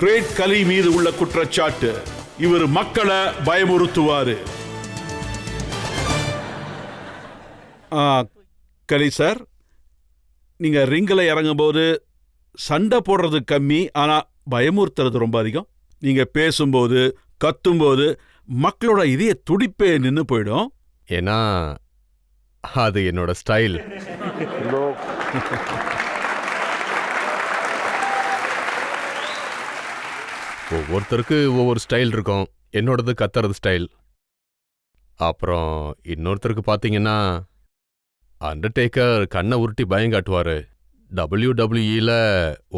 Great கலி மீது உள்ள குற்றச்சாட்டு, இவர் மக்களை பயமுறுத்துவாரு. கலி சார், நீங்க ரிங்கில் இறங்கும்போது சண்டை போடுறது கம்மி, ஆனா பயமுறுத்துறது ரொம்ப அதிகம். நீங்க பேசும்போது கத்தும்போது மக்களோட இதய துடிப்பே நின்று போயிடும். ஏன்னா அது என்னோட ஸ்டைல். ஒவ்வொருத்தருக்கு ஒவ்வொரு ஸ்டைல் இருக்கும். என்னோடது கத்துறது ஸ்டைல். அப்புறம் இன்னொருத்தருக்கு பார்த்தீங்கன்னா, அண்டர்டேக்கர் கண்ணை உருட்டி பயம் காட்டுவாரு. WWEல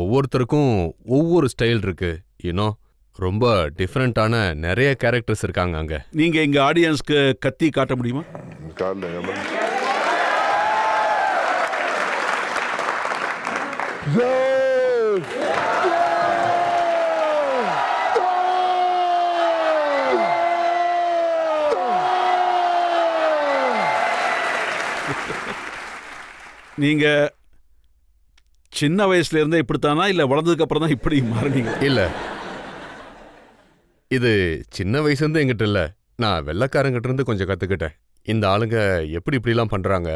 ஒவ்வொருத்தருக்கும் ஒவ்வொரு ஸ்டைல் இருக்கு. ரொம்ப டிஃப்ரெண்டான நிறைய கேரக்டர்ஸ் இருக்காங்க அங்க. நீங்க எங்க ஆடியன்ஸ்க்கு கத்தி காட்ட முடியுமா? நீங்க சின்ன வயசுல இருந்தே இப்படித்தானா, இல்ல வளர்ந்ததுக்கு அப்புறம் தான் இப்படி மாறினீங்க? இல்ல, இது சின்ன வயசுலேருந்து எங்கிட்ட இல்ல. நான் வெள்ளைக்காரங்கிட்ட இருந்து கொஞ்சம் கத்துக்கிட்டேன். இந்த ஆளுங்க எப்படி இப்படிலாம் பண்றாங்க,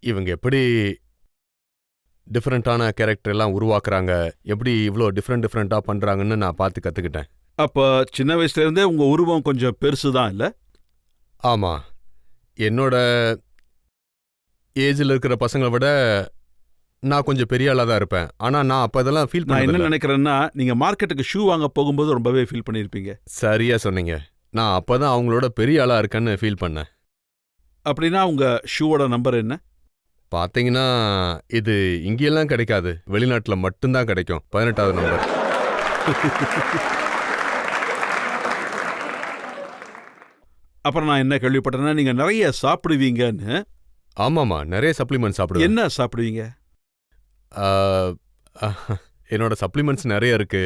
இவங்க எப்படி டிஃப்ரெண்டான கேரக்டர் எல்லாம் உருவாக்குறாங்க, எப்படி இவ்வளோ டிஃப்ரெண்டா பண்றாங்கன்னு நான் பார்த்து கத்துக்கிட்டேன். அப்ப சின்ன வயசுல இருந்தே உங்க உருவம் கொஞ்சம் பெருசுதான் இல்ல? ஆமா, என்னோட ஏஜ்ல இருக்கிற பசங்களை விட நான் கொஞ்சம் பெரிய ஆளா தான் இருப்பேன். ஆனா நான் அப்ப இதெல்லாம் ஃபீல் நான் என்ன பண்ணல. நினைக்கிறேன்னா, நீங்க மார்க்கெட்டுக்கு ஷூ வாங்க போகும்போது ரொம்பவே ஃபீல் பண்ணியிருப்பீங்க. சரியா சொன்னீங்க. நான் அப்பதான் அவங்களோட பெரிய ஆளா இருக்கேன்னு ஃபீல் பண்ணேன். அப்படின்னா உங்க ஷூவோட நம்பர் என்ன? பாத்தீங்கன்னா இது இங்கெல்லாம் கிடைக்காது, வெளிநாட்டுல மட்டும்தான் கிடைக்கும். 18வது நம்பர். அப்புறம் நான் என்ன கேள்விப்பட்டேன்னா, நீங்க நிறைய சாப்பிடுவீங்கன்னு. ஆமாமா, நிறைய சப்ளிமெண்ட் சாப்பிடுவேன். என்ன சாப்பிடுவீங்க? என்னோட சப்ளிமெண்ட்ஸ் நிறைய இருக்கு.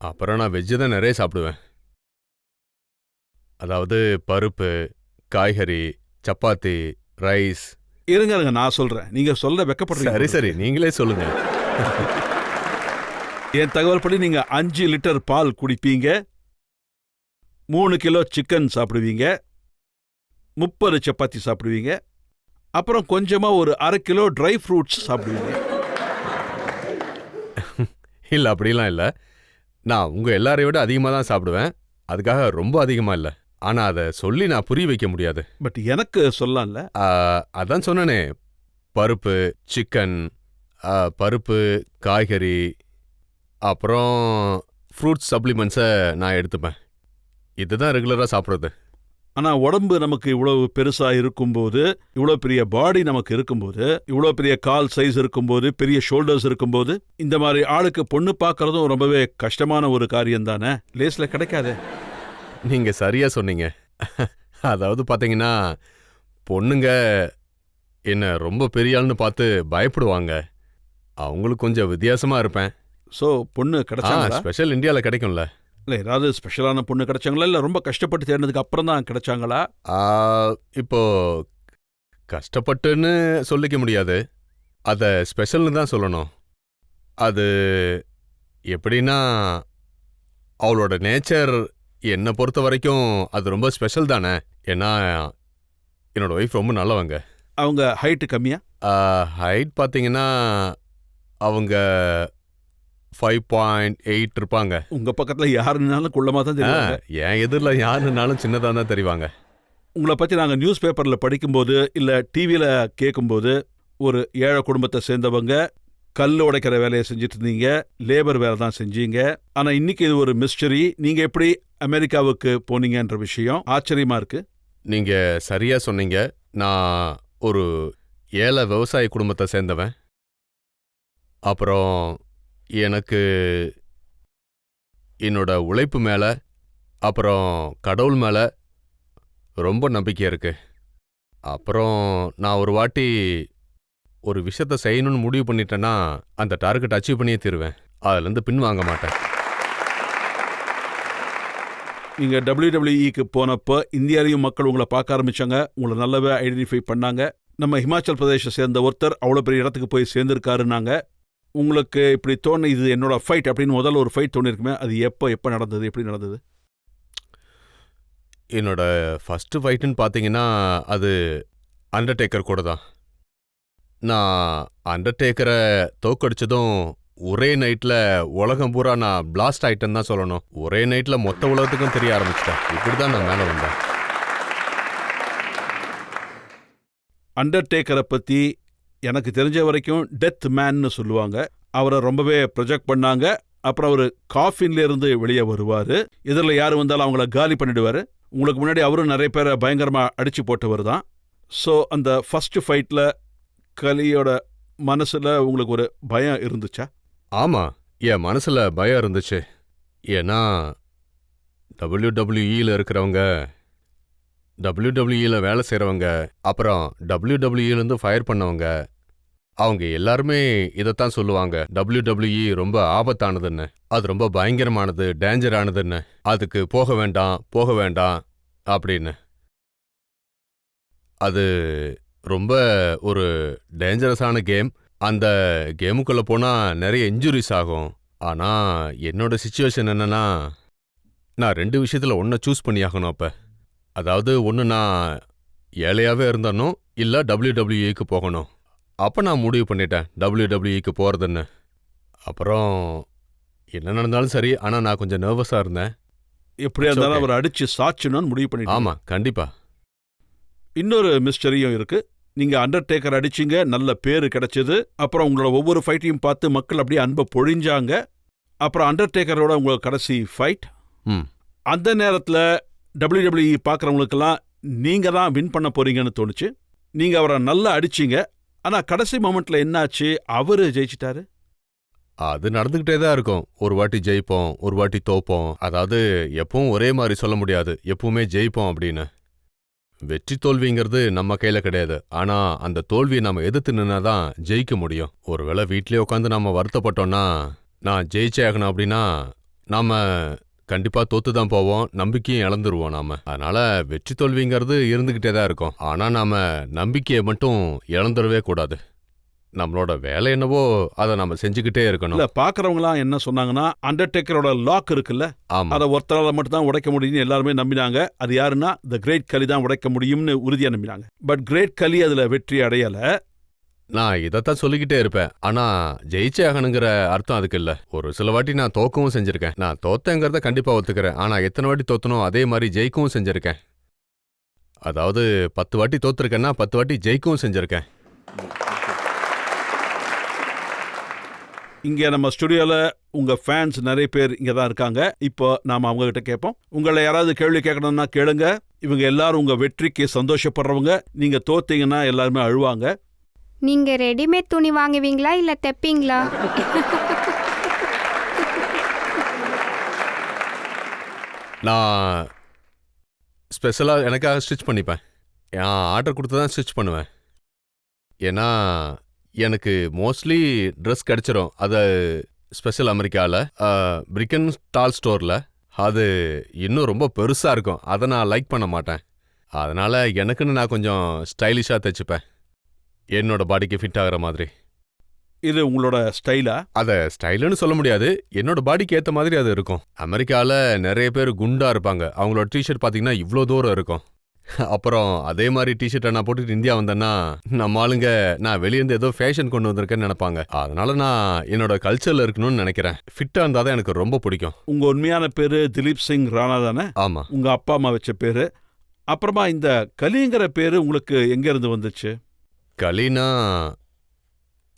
அப்புறம் நான் வெஜ்ஜு தான் நிறைய சாப்பிடுவேன். அதாவது பருப்பு, காய்கறி, சப்பாத்தி, ரைஸ். இருங்க நான் சொல்றேன், நீங்க சொல்ல வெக்கப்படுறீங்க. சரி நீங்களே சொல்லுங்க. என் தகவல் படி நீங்க 5 லிட்டர் பால் குடிப்பீங்க, 3 கிலோ சிக்கன் சாப்பிடுவீங்க, 30 சப்பாத்தி சாப்பிடுவீங்க, அப்புறம் கொஞ்சமா ஒரு 1/2 கிலோ ட்ரை ஃப்ரூட்ஸ் சாப்பிடுவீங்க. இல்ல, அப்படிலாம் இல்ல. நான் உங்க எல்லாரையும் விட அதிகமாக தான் சாப்பிடுவேன். அதுக்காக ரொம்ப அதிகமா இல்ல. ஆனா அதை சொல்லி நான் புரிய வைக்க முடியாது. பட் எனக்கு சொல்லலாம்ல. அதான் சொன்னனே, பருப்பு, சிக்கன், பருப்பு, காய்கறி, அப்புறம் ஃப்ரூட்ஸ் சப்ளிமெண்ட்ஸை நான் எடுத்துப்பேன். இதுதான் ரெகுலரா சாப்பிட்றது. ஆனா உடம்பு நமக்கு இவ்வளவு பெருசா இருக்கும்போது, இவ்வளோ பெரிய பாடி நமக்கு இருக்கும்போது, இவ்வளோ பெரிய கால் சைஸ் இருக்கும்போது, பெரிய ஷோல்டர்ஸ் இருக்கும்போது, இந்த மாதிரி ஆளுக்கு பொண்ணு பார்க்கறதும் ரொம்பவே கஷ்டமான ஒரு காரியம் தானே, லேஸ்ல கிடைக்காதே. நீங்க சரியா சொன்னீங்க. அதாவது பாத்தீங்கன்னா, பொண்ணுங்க என்ன ரொம்ப பெரிய ஆள்னு பார்த்து பயப்படுவாங்க. அவங்களுக்கு கொஞ்சம் வித்தியாசமா இருப்பேன். ஸோ பொண்ணு கிடைச்சாங்களா? ஸ்பெஷல் இந்தியாவில் கிடைக்கும்ல. இல்லை, ஏதாவது ஸ்பெஷலான பொண்ணு கிடைச்சாங்களா, இல்லை ரொம்ப கஷ்டப்பட்டு தேடினதுக்கு அப்புறம் தான் கிடைச்சாங்களா? இப்போ கஷ்டப்பட்டுன்னு சொல்லிக்க முடியாது, அதை ஸ்பெஷல்னு தான் சொல்லணும். அது எப்படின்னா, அவளோட நேச்சர் என்னை பொறுத்த வரைக்கும் அது ரொம்ப ஸ்பெஷல் தானே. ஏன்னா என்னோட ஒய்ஃப் ரொம்ப நல்லவங்க. அவங்க ஹைட்டு கம்மியா? ஹைட் பார்த்தீங்கன்னா அவங்க 5.8 இருப்பாங்க. உங்க பக்கத்துல யாருன்னாலும் குள்ளமா தான் தெரியும். என் எதிரில் யாருன்னாலும் சின்னதாக தான் தெரிவாங்க. உங்களை பற்றி நாங்கள் நியூஸ் பேப்பரில் படிக்கும்போது, இல்லை டிவியில் கேட்கும்போது, ஒரு ஏழை குடும்பத்தை சேர்ந்தவங்க, கல் உடைக்கிற வேலையை செஞ்சுட்டு இருந்தீங்க, லேபர் வேலை தான் செஞ்சீங்க. ஆனால் இன்னைக்கு இது ஒரு மிஸ்டரி. நீங்கள் எப்படி அமெரிக்காவுக்கு போனீங்கன்ற விஷயம் ஆச்சரியமா இருக்கு. நீங்கள் சரியா சொன்னீங்க. நான் ஒரு ஏழை விவசாய குடும்பத்தை சேர்ந்தவன். அப்புறம் எனக்கு என்னோட உழைப்பு மேலே, அப்புறம் கடவுள் மேலே ரொம்ப நம்பிக்கை இருக்கு. அப்புறம் நான் ஒரு வாட்டி ஒரு விஷயத்த செய்யணும்னு முடிவு பண்ணிட்டேன்னா அந்த டார்கெட் அச்சீவ் பண்ணியே தருவேன். அதுலேருந்து பின் வாங்க மாட்டேன். நீங்கள் WWEக்கு போனப்போ இந்தியாவிலையும் மக்கள் உங்களை பார்க்க ஆரம்பித்தாங்க, உங்களை நல்லாவே ஐடென்டிஃபை பண்ணாங்க. நம்ம ஹிமாச்சல் பிரதேச சேர்ந்த ஒருத்தர் அவ்வளோ பெரிய இடத்துக்கு போய் சேர்ந்துருக்காருன்னாங்க. உங்களுக்கு இப்படி தோணு இது என்னோட ஃபைட் அப்படின்னு முதல்ல ஒரு ஃபைட் தோணிருக்குமே, அது எப்போ நடந்தது, எப்படி நடந்தது? என்னோட ஃபர்ஸ்ட் ஃபைட்டுன்னு பார்த்தீங்கன்னா அது அண்டர்டேக்கர் கூட தான். நான் அண்டர்டேக்கரை தோக்கடிச்சதும் ஒரே நைட்ல உலகம் பூரா நான் பிளாஸ்ட் ஆயிட்டேன்னு தான் சொல்லணும். ஒரே நைட்ல மொத்த உலகத்துக்கும் தெரிய ஆரம்பிச்சிட்டேன். இப்படி தான் நான் மேலே வந்தேன். அண்டர்டேக்கரை பற்றி எனக்கு தெரிஞ்ச வரைக்கும் டெத் மேன்னு சொல்லுவாங்க. அவரை ரொம்பவே ப்ரொஜெக்ட் பண்ணாங்க. அப்புறம் அவர் காஃபின்லேருந்து வெளியே வருவார். இதில் யார் வந்தாலும் அவங்கள காலி பண்ணிடுவார். உங்களுக்கு முன்னாடி அவரும் நிறைய பேரை பயங்கரமாக அடித்து போட்டவர் தான். ஸோ அந்த ஃபஸ்ட்டு ஃபைட்டில் கலியோட மனசில் உங்களுக்கு ஒரு பயம் இருந்துச்சா? ஆமாம், என் மனசில் பயம் இருந்துச்சு. ஏன்னா டபிள்யூடபிள்யூஇல இருக்கிறவங்க, டபிள்யூடபிள்யூஇல வேலை செய்கிறவங்க, அப்புறம் டபிள்யூடபிள்யூஇலேருந்து ஃபயர் பண்ணவங்க, அவங்க எல்லாருமே இதைத்தான் சொல்லுவாங்க. டபிள்யூடபிள்யூஇ ரொம்ப ஆபத்தானதுன்னு, அது ரொம்ப பயங்கரமானது, டேஞ்சரானதுன்னு, அதுக்கு போக வேண்டாம் அப்படின்னு. அது ரொம்ப ஒரு டேஞ்சரஸான கேம். அந்த கேமுக்குள்ளே போனால் நிறைய இன்ஜுரிஸ் ஆகும். ஆனால் என்னோட சிச்சுவேஷன் என்னன்னா, நான் 2 விஷயத்தில் ஒன்றை சூஸ் பண்ணி ஆகணும். அப்போ அதாவது ஒன்று நான் ஏழையாகவே இருந்தனும், இல்லை டபிள்யூடபிள்யூஇக்கு போகணும். அப்போ நான் முடிவு பண்ணிட்டேன் டபிள்யூடபிள்யூஇக்கு போகிறதுன்னு. அப்புறம் என்ன நடந்தாலும் சரி, ஆனால் நான் கொஞ்சம் நர்வஸாக இருந்தேன். எப்படியா இருந்தாலும் அவர் அடிச்சு சாச்சணும்னு முடிவு பண்ணிட்டீங்க. ஆமாம், கண்டிப்பாக. இன்னொரு மிஸ்டரியும் இருக்கு. நீங்க அண்டர்டேக்கர் அடிச்சிங்க, நல்ல பேரு கிடைச்சது. அப்புறம் உங்களோட ஒவ்வொரு ஃபைட்டையும் பார்த்து மக்கள் அப்படியே அன்பை பொழிஞ்சாங்க. அப்புறம் அண்டர்டேக்கரோட உங்களுக்கு கடைசி ஃபைட். அந்த நேரத்தில் டபிள்யூடபிள்யூஇ பார்க்குறவங்களுக்கெல்லாம் நீங்க தான் வின் பண்ண போறீங்கன்னு தோணுச்சு. நீங்க அவரை நல்லா அடிச்சிங்க. ஆனால் கடைசி மொமெண்ட்ல என்னாச்சு? அவரு ஜெயிச்சிட்டாரு. அது நடந்துக்கிட்டே தான் இருக்கும். ஒரு வாட்டி ஜெயிப்போம், ஒரு வாட்டி தோப்போம். அதாவது எப்பவும் ஒரே மாதிரி சொல்ல முடியாது எப்பவுமே ஜெயிப்போம் அப்படின்னு. வெற்றி தோல்விங்கிறது நம்ம கையில கிடையாது. ஆனா அந்த தோல்வியை நம்ம எதிர்த்து நின்னாதான் ஜெயிக்க முடியும். ஒருவேளை வீட்லயே உட்காந்து நம்ம வருத்தப்பட்டோம்னா, நான் ஜெயிச்சே ஆகணும் அப்படின்னா நாம கண்டிப்பா தோத்து தான் போவோம், நம்பிக்கையும் இழந்துருவோம் நாம. அதனால வெற்றி தோல்விங்கிறது இருந்துகிட்டே தான் இருக்கும். ஆனா நாம நம்பிக்கையை மட்டும் இழந்துடவே கூடாது. நம்மளோட வேலை என்னவோ அதை நம்ம செஞ்சுக்கிட்டே இருக்கணும். இல்ல, பார்க்குறவங்களாம் என்ன சொன்னாங்கன்னா, அண்டர்டேக்கரோட லாக் இருக்குல்ல, ஆமா, அதை ஒருத்தரால மட்டும் தான் உடைக்க முடியும்னு எல்லாருமே நம்பினாங்க. அது யாருன்னா த கிரேட் கலி தான் உடைக்க முடியும்னு உறுதியா நம்பினாங்க. பட் கிரேட் கலி அதுல வெற்றி அடையல. நான் இதைத்தான் சொல்லிக்கிட்டே இருப்பேன். ஆனா ஜெயிச்சே ஆகணுங்கிற அர்த்தம் அதுக்கு இல்ல. ஒரு சில வாட்டி நான் தோக்கவும் செஞ்சிருக்கேன். நான் தோத்தேங்கிறத கண்டிப்பா ஒத்துக்கிறேன். ஆனா எத்தனை வாட்டி தோத்தனோ அதே மாதிரி ஜெயிக்கவும் செஞ்சிருக்கேன். அதாவது 10 வாட்டி தோத்துருக்கேன்னா 10 வாட்டி ஜெயிக்கவும் செஞ்சிருக்கேன். இங்கே நம்ம ஸ்டுடியோவில் உங்கள் ஃபேன்ஸ் நிறைய பேர் இங்கே தான் இருக்காங்க. இப்போ நாம் அவங்ககிட்ட கேட்போம். உங்களை யாராவது கேள்வி கேட்கணும்னா கேளுங்க. இவங்க எல்லாரும் உங்கள் வெற்றிக்கு சந்தோஷப்படுறவங்க. நீங்கள் தோத்தீங்கன்னா எல்லாருமே அழுவாங்க. நீங்கள் ரெடிமேட் துணி வாங்குவீங்களா இல்லை தைப்பீங்களா? நான் ஸ்பெஷலாக எனக்காக ஸ்டிச் பண்ணிப்பேன். நான் ஆர்டர் கொடுத்து தான் ஸ்டிச் பண்ணுவேன். ஏன்னா எனக்கு மோஸ்ட்லி ட்ரெஸ் கிடச்சிரும். அது ஸ்பெஷல் அமெரிக்காவில் பிரிக்கன் டால் ஸ்டோரில். அது இன்னும் ரொம்ப பெருசாக இருக்கும். அதை நான் லைக் பண்ண மாட்டேன். அதனால் எனக்குன்னு நான் கொஞ்சம் ஸ்டைலிஷாக தைச்சிப்பேன், என்னோட பாடிக்கு ஃபிட் ஆகிற மாதிரி. இது உங்களோட ஸ்டைலா? அதை ஸ்டைலுன்னு சொல்ல முடியாது, என்னோட பாடிக்கு ஏற்ற மாதிரி அது இருக்கும். அமெரிக்காவில் நிறைய பேர் குண்டாக இருப்பாங்க. அவங்களோட டிஷர்ட் பார்த்தீங்கன்னா இவ்வளோ தூரம் இருக்கும். அப்புறம் அதே மாதிரி டிஷர்ட்டை நான் போட்டுட்டு இந்தியா வந்தேன்னா நம்ம ஆளுங்க நான் வெளியேருந்து ஏதோ ஃபேஷன் கொண்டு வந்திருக்கேன்னு நினைப்பாங்க. அதனால நான் என்னோட கல்ச்சரில் இருக்கணும்னு நினைக்கிறேன். ஃபிட்டாக இருந்தால் தான் எனக்கு ரொம்ப பிடிக்கும். உங்கள் உண்மையான பேர் திலீப் சிங் ராணா தானே? ஆமாம். உங்கள் அப்பா அம்மா வச்ச பேர். அப்புறமா இந்த கலிங்கிற பேர் உங்களுக்கு எங்கேருந்து வந்துச்சு? கலினா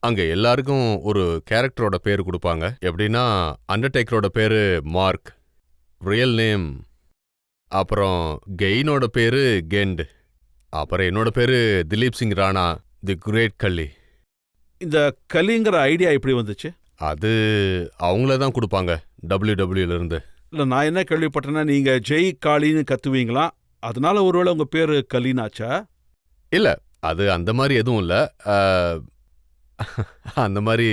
அங்கே எல்லாருக்கும் ஒரு கேரக்டரோட பேர் கொடுப்பாங்க. எப்படின்னா அண்டர்டேக்கரோட பேர் மார்க், ரியல் நேம். அப்புறம் கெயினோட பேரு கெண்ட். அப்புறம் என்னோட பேரு திலீப் சிங் ராணா, தி கிரேட் கலி. இந்த கலிங்கிற ஐடியா எப்படி வந்துச்சு? அது அவங்களே தான் கொடுப்பாங்க டபிள்யூடபிள்யூலேருந்து. இல்லை, நான் என்ன கேள்விப்பட்டேன்னா நீங்கள் ஜெய் காளின்னு கத்துவீங்களா, அதனால ஒருவேளை உங்கள் பேர் கலினாச்சா? இல்லை, அது அந்த மாதிரி எதுவும் இல்லை. அந்த மாதிரி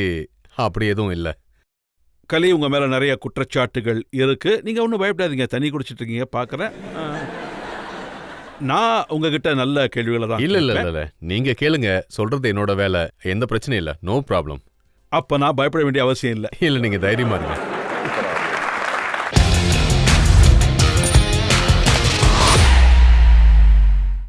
அப்படி எதுவும் இல்லை. கலி, உங்கள் மேலே நிறைய குற்றச்சாட்டுகள் இருக்கு. நீங்கள் ஒன்றும் பயப்படாதீங்க, தண்ணி குடிச்சிட்டு இருக்கீங்க பார்க்குறேன். நான் உங்ககிட்ட நல்ல கேள்விகளை தான். இல்லை இல்லை இல்லை, நீங்கள் கேளுங்க, சொல்கிறது என்னோட வேலை, எந்த பிரச்சனையும் இல்லை, நோ ப்ராப்ளம். அப்ப நான் பயப்பட வேண்டிய அவசியம் இல்லை. இல்லை நீங்கள் தைரியமா இருங்க.